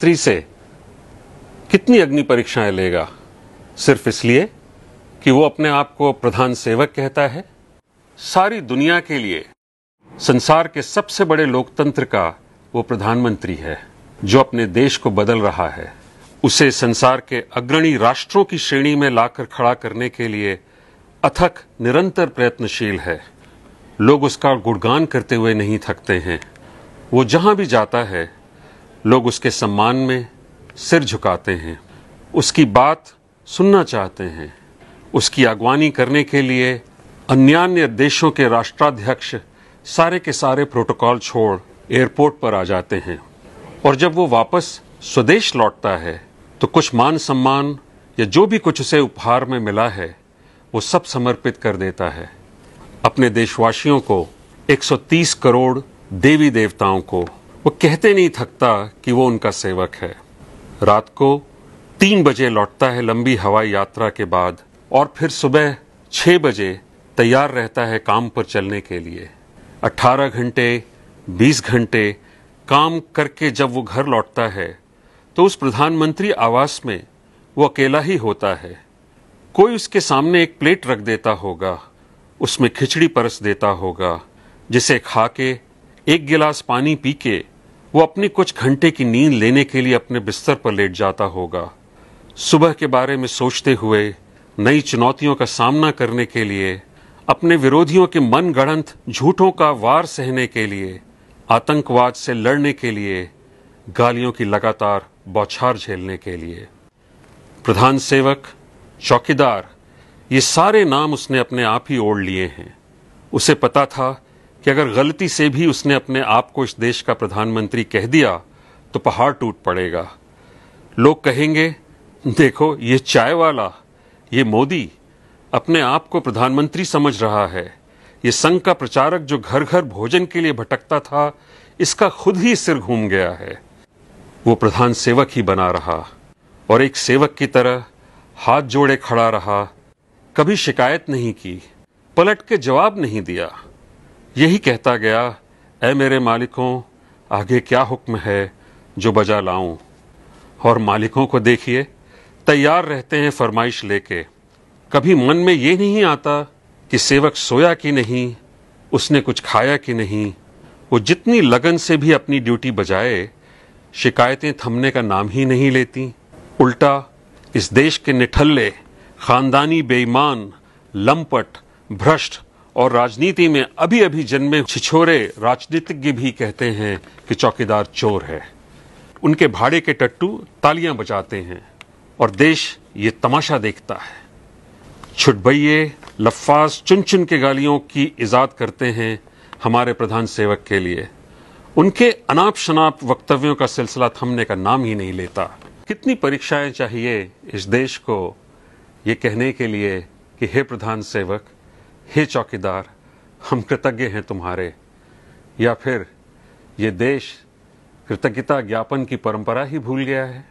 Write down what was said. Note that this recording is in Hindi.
स्त्री से कितनी अग्नि परीक्षाएं लेगा, सिर्फ इसलिए कि वो अपने आप को प्रधान सेवक कहता है। सारी दुनिया के लिए संसार के सबसे बड़े लोकतंत्र का वो प्रधानमंत्री है जो अपने देश को बदल रहा है। उसे संसार के अग्रणी राष्ट्रों की श्रेणी में लाकर खड़ा करने के लिए अथक निरंतर प्रयत्नशील है। लोग उसका गुणगान करते हुए नहीं थकते हैं। वो जहां भी जाता है लोग उसके सम्मान में सिर झुकाते हैं, उसकी बात सुनना चाहते हैं। उसकी अगवानी करने के लिए अन्य देशों के राष्ट्राध्यक्ष सारे के सारे प्रोटोकॉल छोड़ एयरपोर्ट पर आ जाते हैं और जब वो वापस स्वदेश लौटता है तो कुछ मान सम्मान या जो भी कुछ उसे उपहार में मिला है वो सब समर्पित कर देता है। अपने देशवासियों को, 130 करोड़ देवी देवताओं को वो कहते नहीं थकता कि वो उनका सेवक है। रात को 3 बजे लौटता है लंबी हवाई यात्रा के बाद और फिर सुबह 6 बजे तैयार रहता है काम पर चलने के लिए। 18 घंटे 20 घंटे काम करके जब वो घर लौटता है तो उस प्रधानमंत्री आवास में वो अकेला ही होता है। कोई उसके सामने एक प्लेट रख देता होगा, उसमें खिचड़ी परस देता होगा, जिसे खा के 1 गिलास पानी पी के वो अपनी कुछ घंटे की नींद लेने के लिए अपने बिस्तर पर लेट जाता होगा। सुबह के बारे में सोचते हुए, नई चुनौतियों का सामना करने के लिए, अपने विरोधियों के मनगढ़ंत झूठों का वार सहने के लिए, आतंकवाद से लड़ने के लिए, गालियों की लगातार बौछार झेलने के लिए। प्रधान सेवक, चौकीदार, ये सारे नाम उसने अपने आप ही ओढ़ लिए हैं। उसे पता था कि अगर गलती से भी उसने अपने आप को इस देश का प्रधानमंत्री कह दिया तो पहाड़ टूट पड़ेगा। लोग कहेंगे, देखो ये चाय वाला, ये मोदी अपने आप को प्रधानमंत्री समझ रहा है। ये संघ का प्रचारक जो घर घर भोजन के लिए भटकता था, इसका खुद ही सिर घूम गया है। वो प्रधान सेवक ही बना रहा और एक सेवक की तरह हाथ जोड़े खड़ा रहा। कभी शिकायत नहीं की, पलट के जवाब नहीं दिया। यही कहता गया, ऐ मेरे मालिकों, आगे क्या हुक्म है जो बजा लाऊं। और मालिकों को देखिए, तैयार रहते हैं फरमाइश लेके। कभी मन में ये नहीं आता कि सेवक सोया कि नहीं, उसने कुछ खाया कि नहीं। वो जितनी लगन से भी अपनी ड्यूटी बजाए, शिकायतें थमने का नाम ही नहीं लेती। उल्टा इस देश के निठल्ले, खानदानी बेईमान, लंपट, भ्रष्ट और राजनीति में अभी अभी जन्मे छिछोरे राजनीतिज्ञ भी कहते हैं कि चौकीदार चोर है। उनके भाड़े के टट्टू तालियां बजाते हैं और देश ये तमाशा देखता है। छुटभइये लफ्फाज चुन चुन के गालियों की इजाद करते हैं हमारे प्रधान सेवक के लिए। उनके अनाप शनाप वक्तव्यों का सिलसिला थमने का नाम ही नहीं लेता। कितनी परीक्षाएं चाहिए इस देश को ये कहने के लिए कि हे प्रधान सेवक, हे चौकीदार, हम कृतज्ञ हैं तुम्हारे। या फिर ये देश कृतज्ञता ज्ञापन की परंपरा ही भूल गया है।